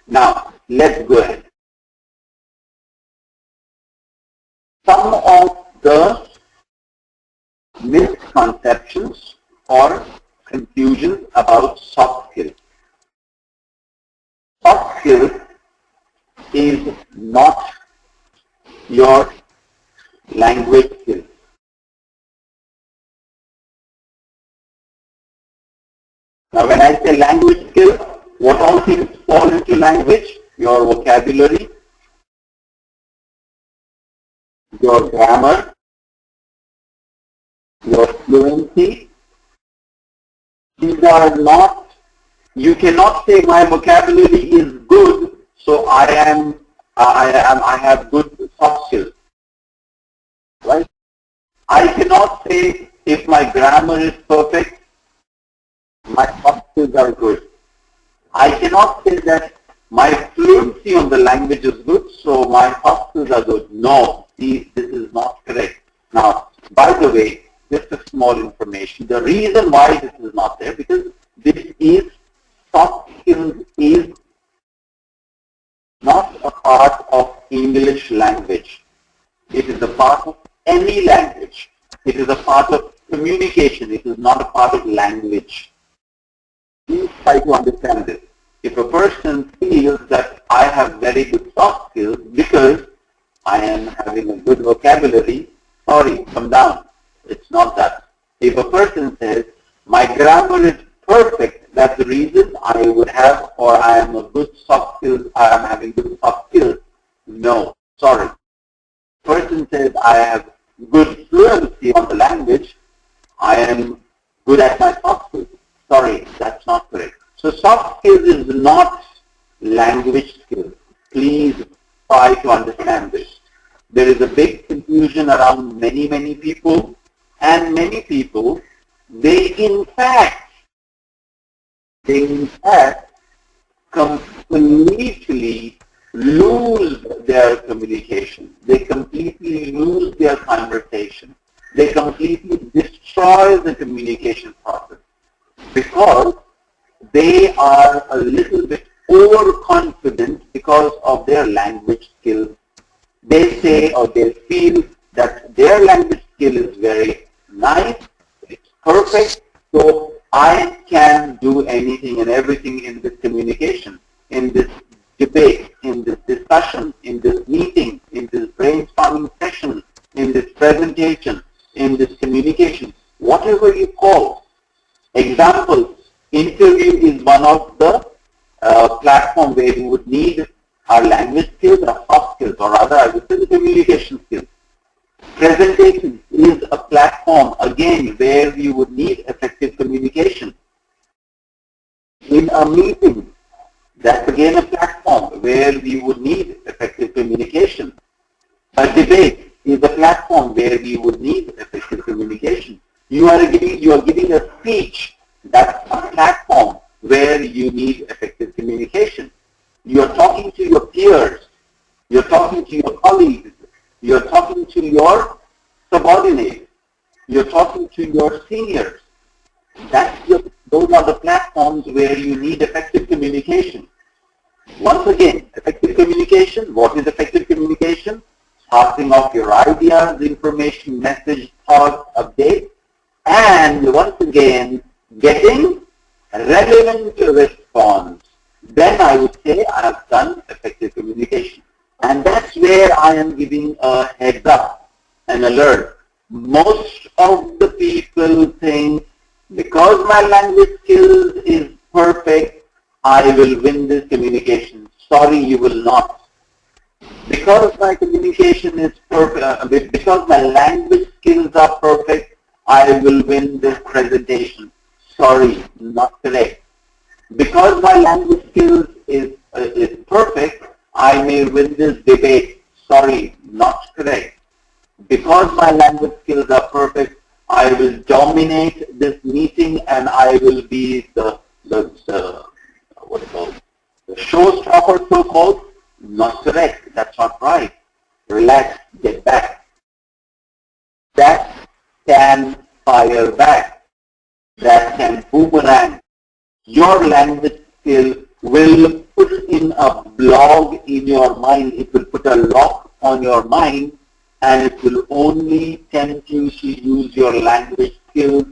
Now, let's go ahead. Some of the misconceptions or confusions about soft skills. Soft skills is not your language skills. Now when I say language skills, what all things fall into language? Your vocabulary, your grammar, your fluency. These are not, you cannot say my vocabulary is good, so I have good soft skills. Right? I cannot say if my grammar is perfect, my soft skills are good. I cannot say that my fluency on the language is good, so my soft skills are good. No, this is not correct. Now, by the way, just a small information. The reason why this is not there, because this is, soft skills is not a part of English language. It is a part of any language. It is a part of communication. It is not a part of language. Please try to understand this. If a person feels that I have very good soft skills because I am having a good vocabulary, sorry, come down. It's not that. If a person says, my grammar is perfect, that's the reason I would have, or I am a good soft skills, I am having good soft skills. No, sorry. Person says, I have good fluency on the language, I am good at my soft skills. Sorry, that's not correct. So soft skills is not language skills. Please try to understand this. There is a big confusion around many people, and many people, they in fact completely lose their communication. They completely lose their conversation. They completely destroy the communication process because they are a little bit overconfident because of their language skills. They say or they feel that their language skill is very nice, it's perfect, so I can do anything and everything in this communication, in this debate, in this discussion, in this meeting, in this brainstorming session, in this presentation, in this communication, whatever you call. Examples, interview is one of the platform where you would need our language skills or soft skills, or rather I would say the communication skills. Presentation is a platform, again, where you would need effective communication. In a meeting, that's again a platform where we would need effective communication. A debate is a platform where we would need effective communication. You are giving a speech, that's a platform where you need effective communication. You are talking to your peers, you're talking to your colleagues, you're talking to your subordinates, you're talking to your seniors. Those are the platforms where you need effective communication. Once again, effective communication, what is effective communication? Passing off your ideas, information, message, thoughts, updates, and once again, getting relevant response. Then I would say I have done effective communication. And that's where I am giving a heads up, an alert. Most of the people think because my language skills is perfect, I will win this communication. Sorry, you will not. Because my communication is perfect, because my language skills are perfect, I will win this presentation. Sorry, not correct. Because my language skills is perfect, I may win this debate. Sorry, not correct. Because my language skills are perfect, I will dominate this meeting and I will be the showstopper, so-called. Not correct. That's not right. Relax. Get back. That can fire back. That can boomerang. Your language skill will put in a blog in your mind, it will put a lock on your mind, and it will only tempt you to use your language skills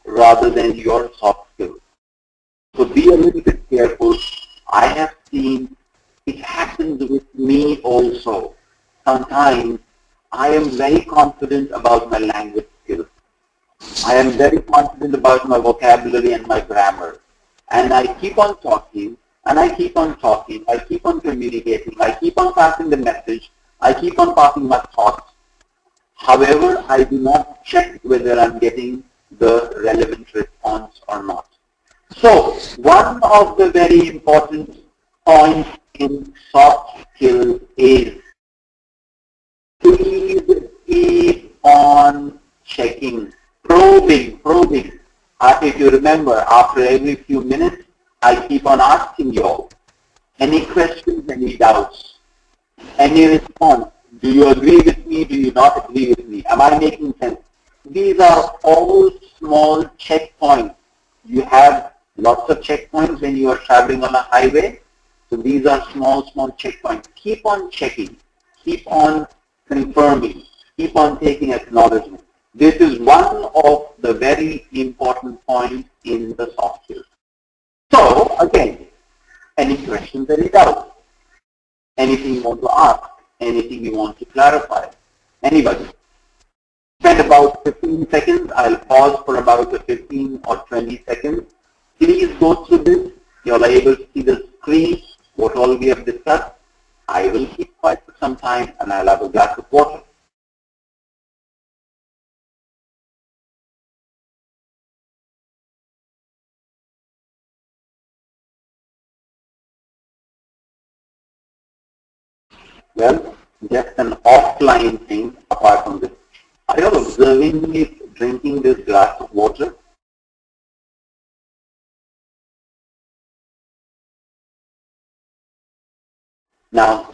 rather than your soft skills. So be a little bit careful. I have seen it happens with me also. Sometimes I am very confident about my language skills. I am very confident about my vocabulary and my grammar. And I keep on talking, and I keep on talking, I keep on communicating, I keep on passing the message, I keep on passing my thoughts. However, I do not check whether I'm getting the relevant response or not. So, one of the very important points in soft skills is please keep on checking, probing. If you remember, after every few minutes, I keep on asking you all any questions, any doubts, any response. Do you agree with me? Do you not agree with me? Am I making sense? These are all small checkpoints. You have lots of checkpoints when you are traveling on a highway. So these are small checkpoints. Keep on checking. Keep on confirming. Keep on taking acknowledgement. This is one of the very important points in the soft skills. So again, any questions, any doubts? Anything you want to ask? Anything you want to clarify? Anybody? Spend about 15 seconds. I'll pause for about 15 or 20 seconds. Please go through this. You're able to see the screen, what all we have discussed. I will keep quiet for some time and I'll have a glass of water. Well, just an offline thing apart from this. Are you observing me drinking this glass of water? Now,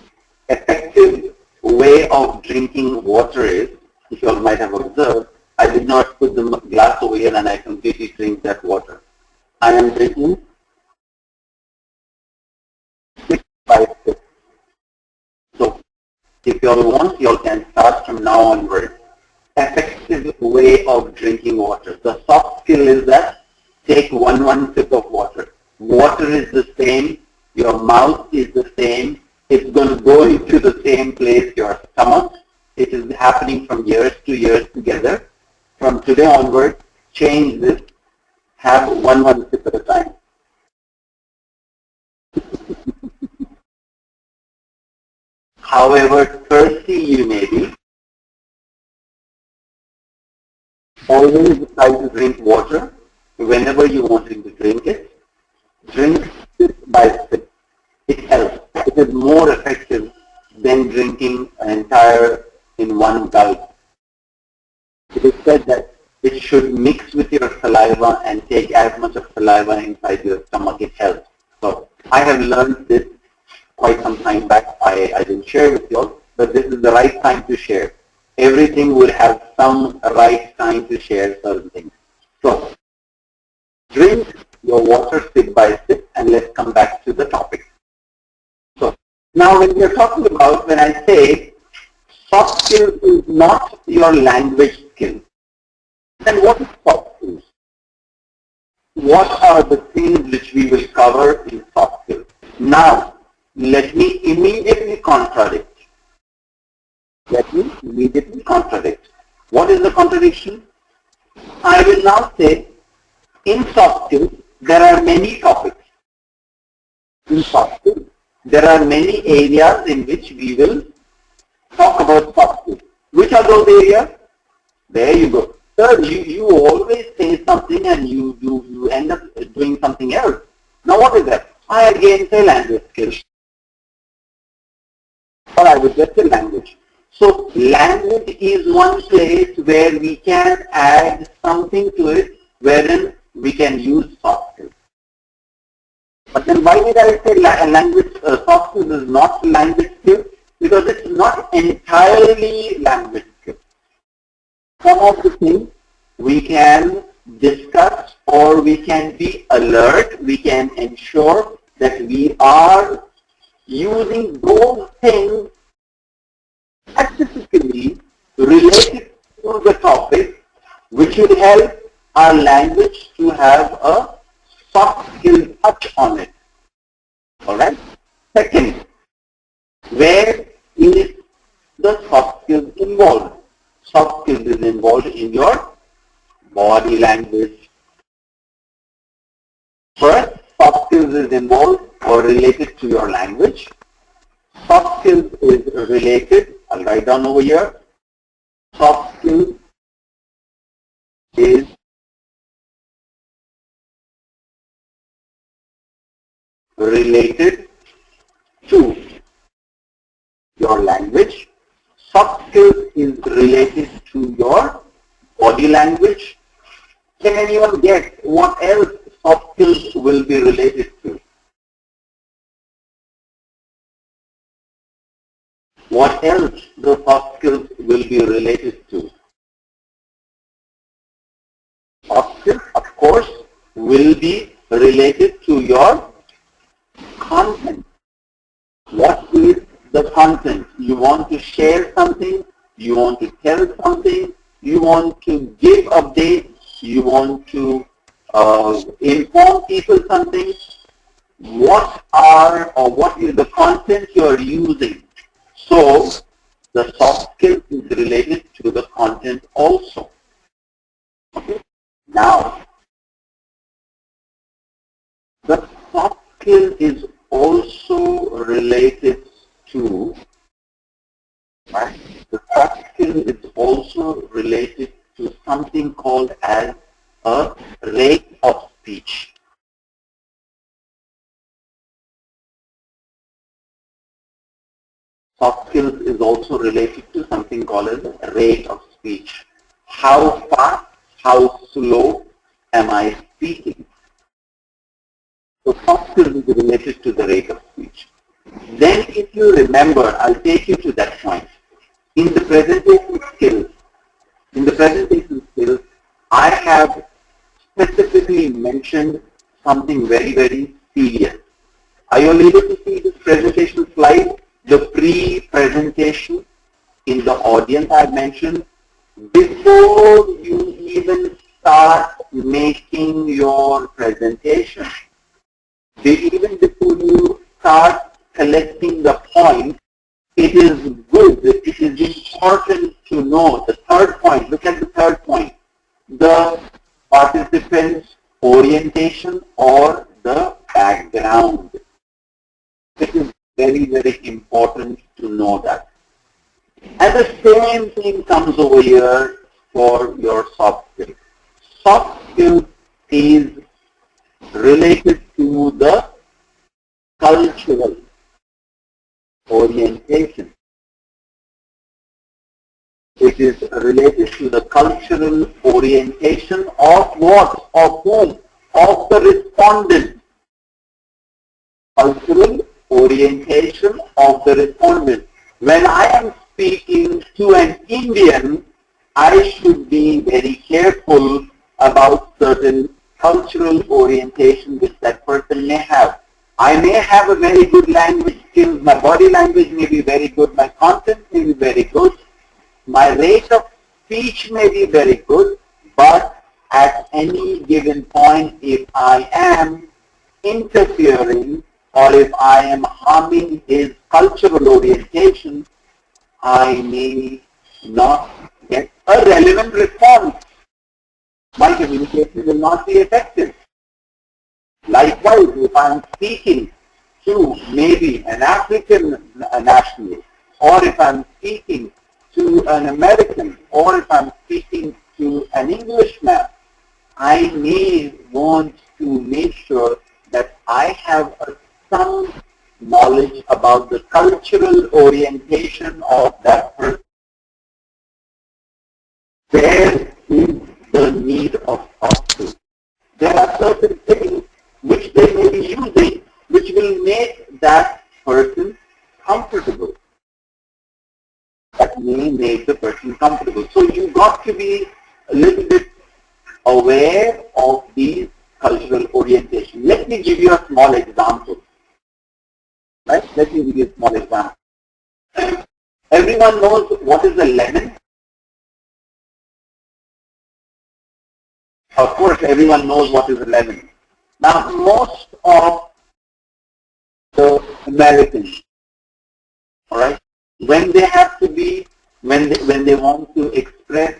effective way of drinking water is, if you all might have observed, I did not put the glass over here and I completely drink that water. I am drinking sip by sip. So, if you all want, you all can start from now onwards. Effective way of drinking water. The soft skill is that take one sip of water. Water is the same, your mouth is the same, it's going to go into the same place, your stomach. It is happening from years to years together. From today onward, change this, have one sip at a time. However thirsty you may be, always try to drink water whenever you want to drink it. Drink sip by sip. It helps. It is more effective than drinking an entire in one gulp. It is said that it should mix with your saliva and take as much of saliva inside your stomach. It helps. So I have learned this quite some time back. I didn't share with you all, but this is the right time to share. Everything will have some right time to share certain things. So drink your water sip by sip, and let's come back to the topic. So now when we are talking about, when I say soft skills is not your language skill, then what is soft skills? What are the things which we will cover in soft skills? Now, let me immediately contradict. What is the contradiction? I will now say, in soft skills, there are many topics. In soft skills, there are many areas in which we will talk about soft skills. Which are those areas? There you go. Sir, you always say something and you end up doing something else. Now what is that? I again say language skills. Or I would just say language. So language is one place where we can add something to it wherein we can use soft skills. But then why did I say language soft skills is not language skills? Because it's not entirely language skills. Some of the things we can discuss or we can be alert, we can ensure that we are using those things specifically related to the topic, which will help our language to have a soft skill touch on it. Alright? Second, where is the soft skills involved? Soft skills is involved in your body language. First, soft skills is involved or related to your language. Soft skills is related, I'll write down over here. Soft skills is related to your language. Soft skills is related to your body language. Can anyone guess what else soft skills will be related to? What else the soft skills will be related to? Soft skills, of course, will be related to your content. What is the content? You want to share something, you want to tell something, you want to give updates, you want to inform people something. What is the content you are using? So the soft skill is related to the content also. Okay. Now, the soft skill is also related to, right? The soft skill is also related to something called as a rate of speech. Soft skills is also related to something called as rate of speech. How fast, how slow am I speaking? So soft skills is related to the rate of speech. Then if you remember, I'll take you to that point. In the presentation skills, I have specifically mentioned something very, very serious. Are you all able to see this presentation slide? The pre-presentation in the audience I mentioned. Before you even start making your presentation, even before you start collecting the point, it is good, it is important to know the third point. Look at the third point. The participant's orientation or the background. It is very, very important to know that. And the same thing comes over here for your soft skills. Soft skills is related to the cultural orientation. It is related to the cultural orientation of what? Of whom? Of the respondent. Cultural orientation of the respondent. When I am speaking to an Indian, I should be very careful about certain cultural orientation which that person may have. I may have a very good language skills, my body language may be very good, my content may be very good, my rate of speech may be very good, but at any given point, if I am interfering or if I am harming his cultural orientation, I may not get a relevant response. My communication will not be effective. Likewise, if I am speaking to maybe an African national, or if I am speaking to an American, or if I am speaking to an Englishman, I may want to make sure that I have some knowledge about the cultural orientation of that person. There is the need of soft skills. There are certain things which they may be using which will make that person comfortable. That may make the person comfortable. So you've got to be a little bit aware of these cultural orientation. Let me give you a small example. me give you a small example. Everyone knows what is a lemon. Of course, everyone knows what is a lemon. Now, most of the Americans, all right, when they have to be, when they want to express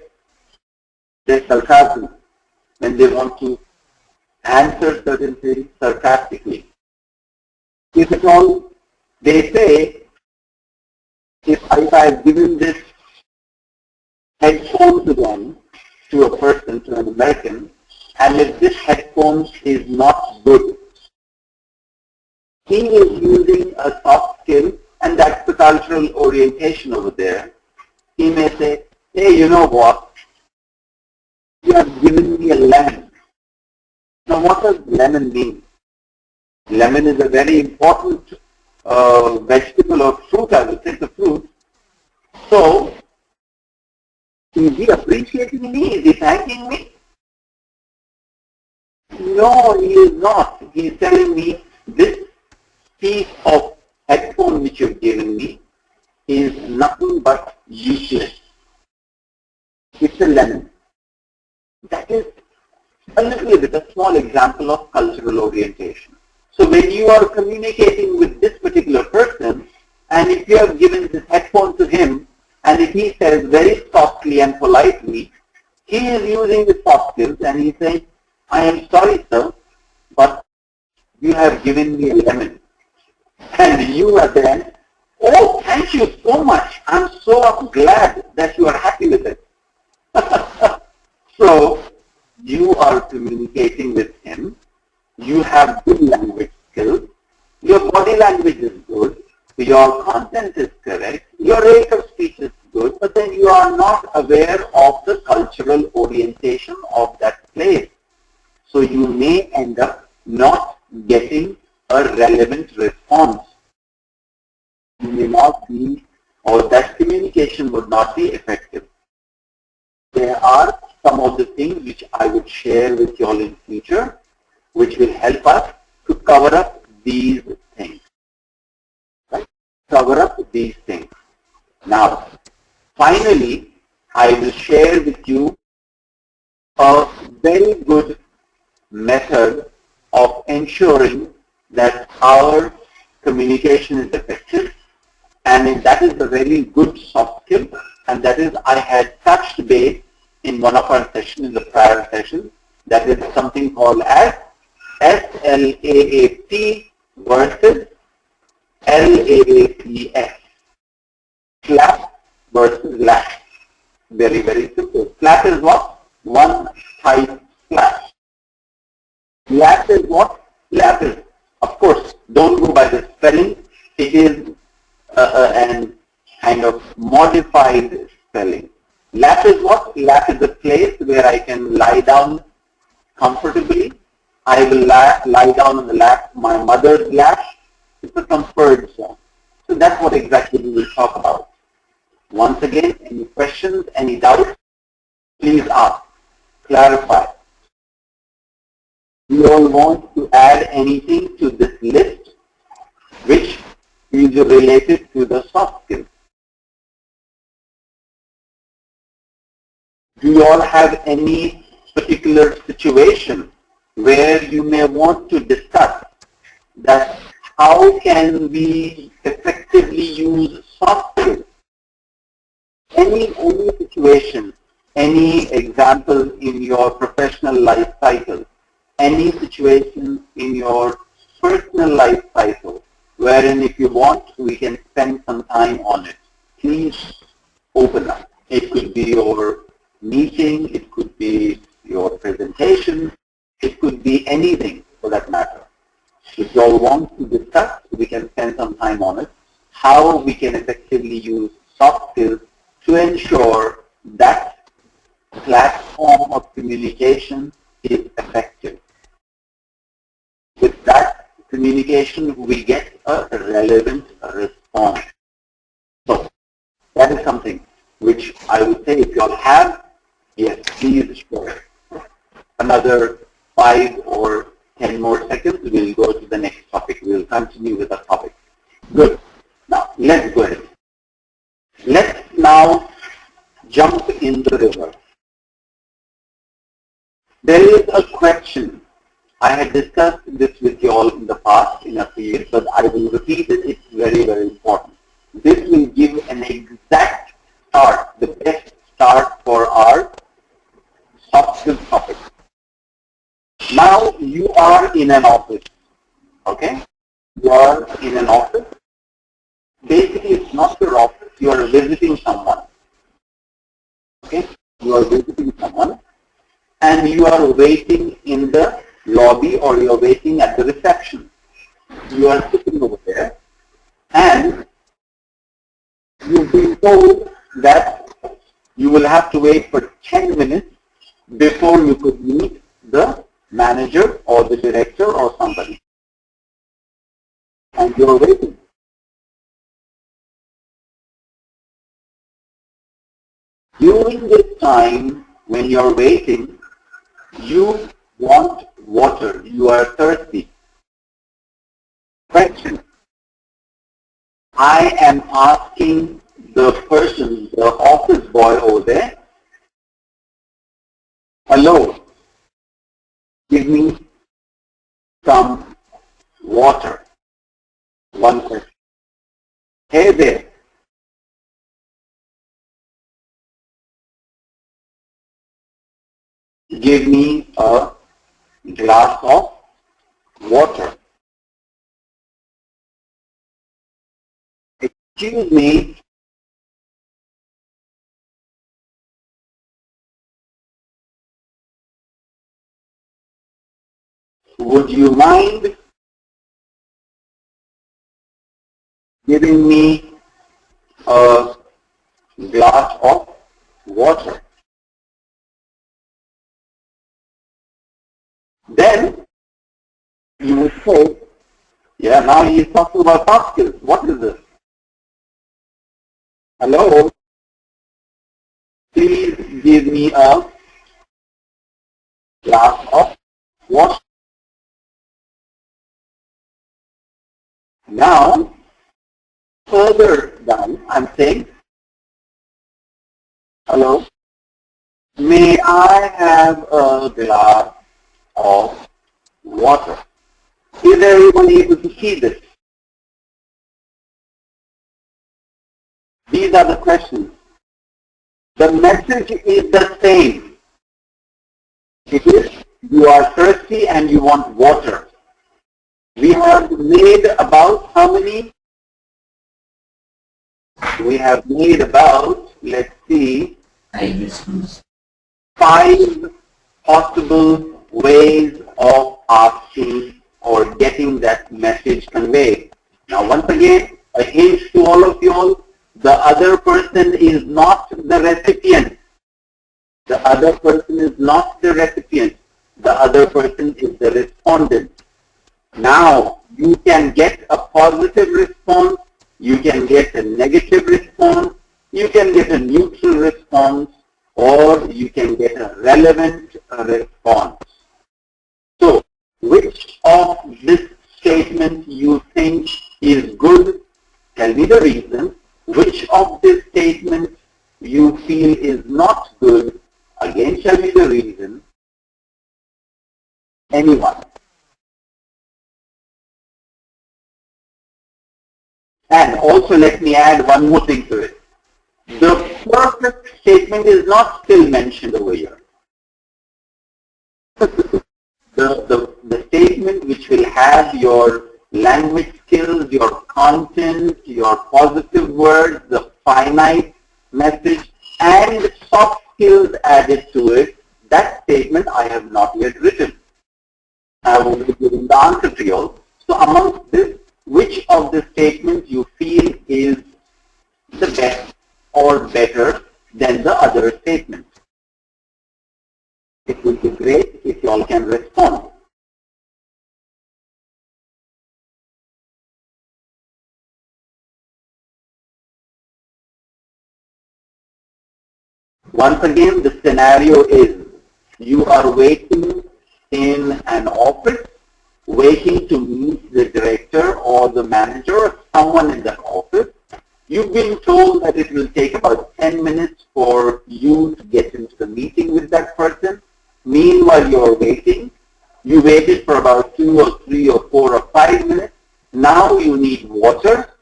their sarcasm, when they want to answer certain things sarcastically, if at all, they say, if I have given this headphone to them, to a person, to an American, and if this headphone is not good, he is using a soft skill, and that's the cultural orientation over there. He may say, hey, you know what? You have given me a lemon. Now, what does lemon mean? Lemon is a very important vegetable or fruit, I would say, the fruit. So, is he appreciating me? Is he thanking me? No, he is not. He is telling me this piece of headphone which you've given me is nothing but useless. It's a lemon. That is a little bit, a small example of cultural orientation. So when you are communicating with this particular person, and if you have given this headphone to him, and if he says very softly and politely, he is using the soft skills and he says, I am sorry, sir, but you have given me a lemon. And you are then, oh, thank you so much. I'm so glad that you are happy with it. So you are communicating with him. You have good language skills. Your body language is good. Your content is correct. Your rate of speech is good. But then you are not aware of the cultural orientation of that place. So you may end up not getting a relevant response. You may not be, or that communication would not be effective. There are some of the things which I would share with you all in future, which will help us to cover up these things. Right? Cover up these things. Now, finally, I will share with you a very good method of ensuring that our communication is effective, and that is a very good soft skill, and that is I had touched base in one of our sessions, in the prior session, that is something called as SLAAP versus LAAPS. SLAAP versus LAAPS. Very, very simple. SLAAP is what? One type SLAAP. LAAPS is what? LAAP is, of course, don't go by the spelling. It is an kind of modified spelling. Lap is what? Lap is a place where I can lie down comfortably. I will lie down on the lap, my mother's lap. It's a comfort zone. So that's what exactly we will talk about. Once again, any questions, any doubts, please ask, clarify. You all want to add anything to this list which is related to the soft skills? Do you all have any particular situation where you may want to discuss that how can we effectively use soft skills? Any situation, any example in your professional life cycle, any situation in your personal life cycle, wherein if you want, we can spend some time on it. Please open up. It could be your meeting, it could be your presentation, it could be anything for that matter. If you all want to discuss, we can spend some time on it, how we can effectively use soft skills to ensure that platform of communication is effective. With that communication, we get a relevant response. So that is something which I would say if you all have, yes, please share. Another 5 or 10 more seconds, we'll go to the next topic. We'll continue with the topic. Good. Let's go ahead. Let's now jump in the river. There is a question. I had discussed this with you all in the past in a previous, but I will repeat it. It's very, very important. This will give an exact start, the best start for our soft skills topic. Now you are in an office, okay? You are in an office. Basically, it's not your office. You are visiting someone, okay? You are visiting someone, and you are waiting in the lobby or you are waiting at the reception. You are sitting over there, and you've been told that you will have to wait for 10 minutes before you could meet the manager or the director or somebody. And you're waiting. During this time, when you're waiting, you want water. You are thirsty. Question. I am asking the person, the office boy over there, hello, give me some water. One question. Hey there. Give me a glass of water. Excuse me. Would you mind giving me a glass of water? Then you would say, yeah, now he's talking about soft skills. What is this? Hello? Please give me a glass of water. Now, further down, I'm saying, hello, may I have a glass of water? Is everyone able to see this? These are the questions. The message is the same. It is, you are thirsty and you want water. We have made about how many? We have made about, let's see, 5 possible ways of asking or getting that message conveyed. Now, once again, a hint to all of you all, the other person is not the recipient. The other person is not the recipient. The other person is the respondent. Now, you can get a positive response, you can get a negative response, you can get a neutral response, or you can get a relevant response. So, which of this statement you think is good? Tell me the reason. Which of this statement you feel is not good? Again, tell me the reason. Anyone? And also let me add one more thing to it. The perfect statement is not still mentioned over here. The statement which will have your language skills, your content, your positive words, the finite message, and soft skills added to it, that statement I have not yet written. I have only given the answer to you all. So amongst this, which of the statements you feel is the best or better than the other statement? It would be great if you all can respond. Once again, the scenario is you are waiting in an office, waiting to meet the director or the manager or someone in that office, You've been told that it will take about 10 minutes for you to get into the meeting with that person. Meanwhile, you're waiting. You waited for about 2 or 3 or 4 or 5 minutes. Now you need water.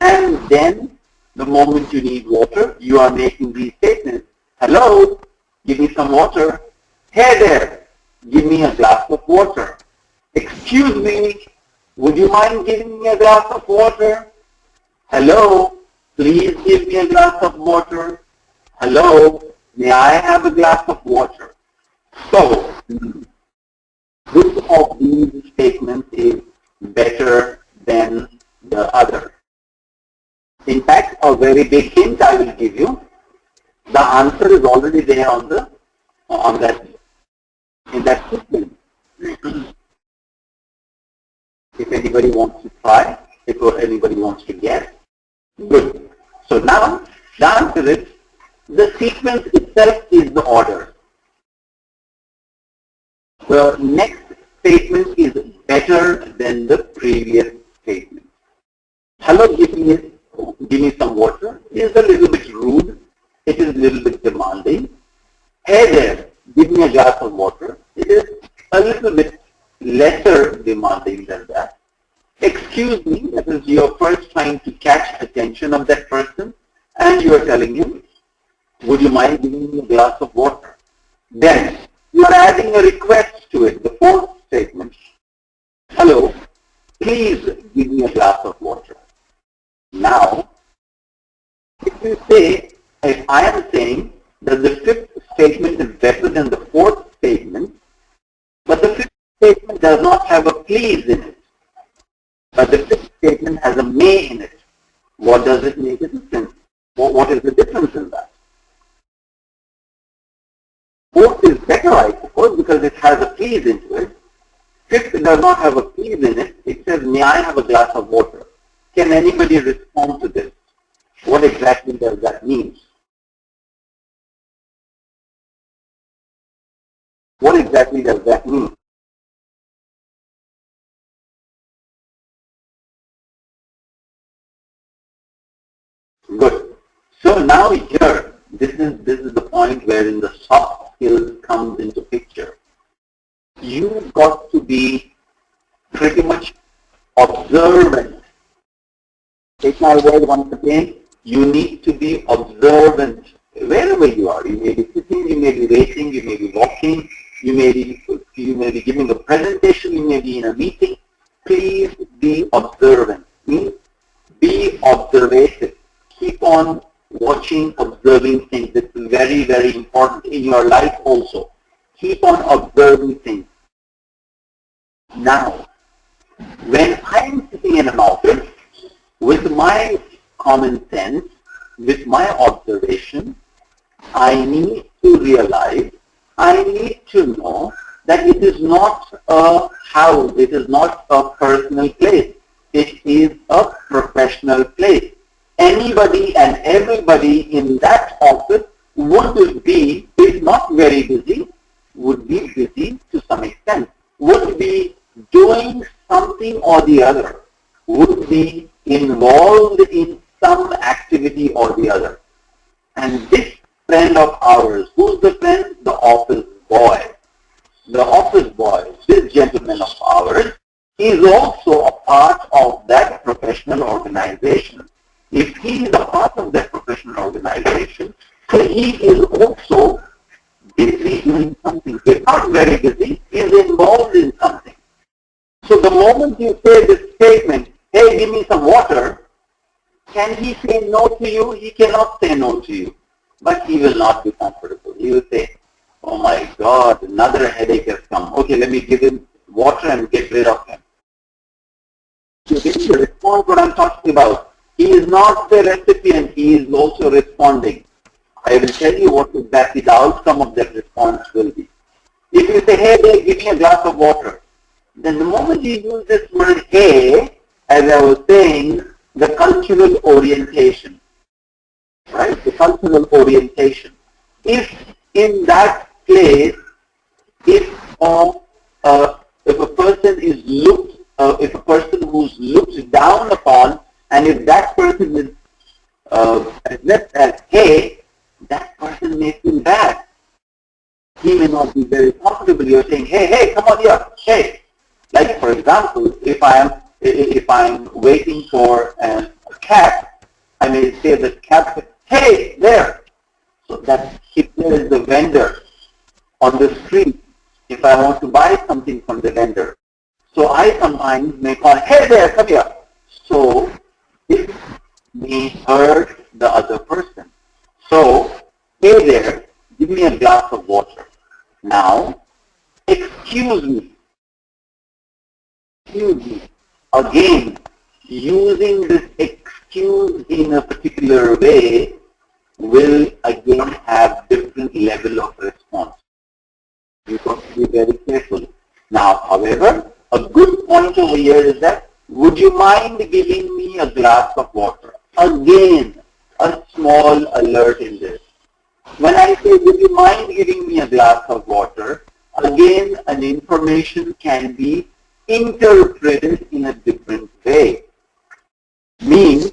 And then, the moment you need water, you are making these statements. Hello, give me some water. Hey there, give me a glass of water. Excuse me, would you mind giving me a glass of water? Hello, please give me a glass of water. Hello, may I have a glass of water? So, which of these statements is better than the other? In fact, a very big hint I will give you. The answer is already there in that sequence. If anybody wants to try, if anybody wants to guess, good. So now, the answer is, the sequence itself is the order. The next statement is better than the previous statement. Hello, give me some water is a little bit rude. It is a little bit demanding. Hey there, give me a glass of water. It is a little bit lesser demanding than that. Excuse me, that is you're first trying to catch attention of that person and you are telling him, would you mind giving me a glass of water? Then you are adding a request to it, the fourth statement. Hello, please give me a glass of water. Now, if I am saying that the fifth statement is better than the fourth statement, but the fifth statement does not have a please in it, but the fifth statement has a may in it, what does it make a difference? What is the difference in that? Fourth is better, I suppose, because it has a please into it. Fifth does not have a please in it. It says, may I have a glass of water? Can anybody respond to this? What exactly does that mean? What exactly does that mean? Good. So now here, this is the point wherein the soft skills comes into picture. You've got to be pretty much observant. Take my word once again, you need to be observant wherever you are. You may be sitting, you may be waiting, you may be walking, you may be giving a presentation, you may be in a meeting. Please be observant. Be observative. Keep on watching, observing things. This is very, very important in your life also. Keep on observing things. Now, when I'm sitting in an office, with my common sense, with my observation, I need to realize, I need to know that it is not a house, it is not a personal place. It is a professional place. Anybody and everybody in that office would be, if not very busy, would be busy to some extent, would be doing something or the other, would be involved in some activity or the other. And this friend of ours, who's the friend? The office boy. The office boy, this gentleman of ours, is also a part of that professional organization. If he is a part of that professional organization, so he is also busy doing something. He's not very busy, he is involved in something. So the moment you say this statement, hey, give me some water, can he say no to you? He cannot say no to you. But he will not be comfortable. He will say, oh my God, another headache has come. Okay, let me give him water and get rid of him. So this is the response what I'm talking about. He is not the recipient, he is also responding. I will tell you what exactly the outcome of that response will be. If you say, hey, give me a glass of water, then the moment you use this word hey, as I was saying, the cultural orientation, right? The cultural orientation. If in that place, if a person is looked, if a person who's looked down upon, and if that person is business as hey, that person may feel bad. He may not be very comfortable. You're saying, hey, come on here, hey. Like for example, if I'm waiting for a cab, I may say the cab, hey, there. So that if there is a vendor on the street, if I want to buy something from the vendor, so I sometimes may call, hey there, come here. So it may hurt the other person. So, hey there, give me a glass of water. Now, excuse me. Again, using this excuse in a particular way will again have different level of response. You have to be very careful. Now, however, a good point over here is that, would you mind giving me a glass of water? Again, a small alert in this. When I say, would you mind giving me a glass of water? Again, an information can be interpreted in a different way. Means,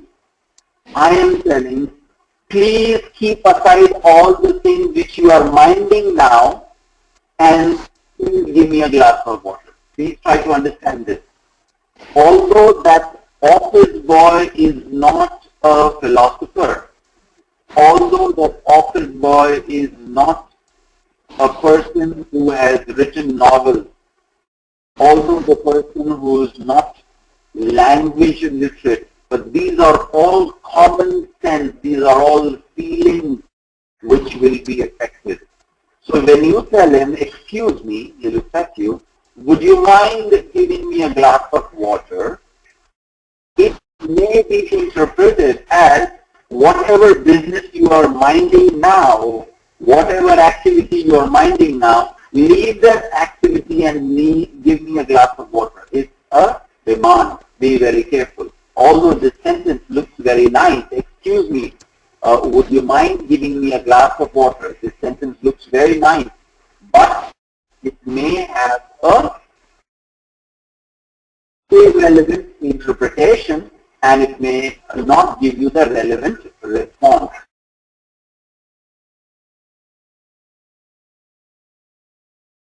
I am telling, please keep aside all the things which you are minding now and please give me a glass of water. Please try to understand this. Although that office boy is not a philosopher, although that office boy is not a person who has written novels, although the person who is not language literate, but these are all common sense, these are all feelings which will be affected. So when you tell him, excuse me, he looks at you, would you mind giving me a glass of water? It may be interpreted as whatever business you are minding now, whatever activity you are minding now, leave that activity and give me a glass of water. It's a demand. Be very careful. Although this sentence looks very nice, excuse me, would you mind giving me a glass of water? This sentence looks very nice, but it may have a irrelevant interpretation and it may not give you the relevant response.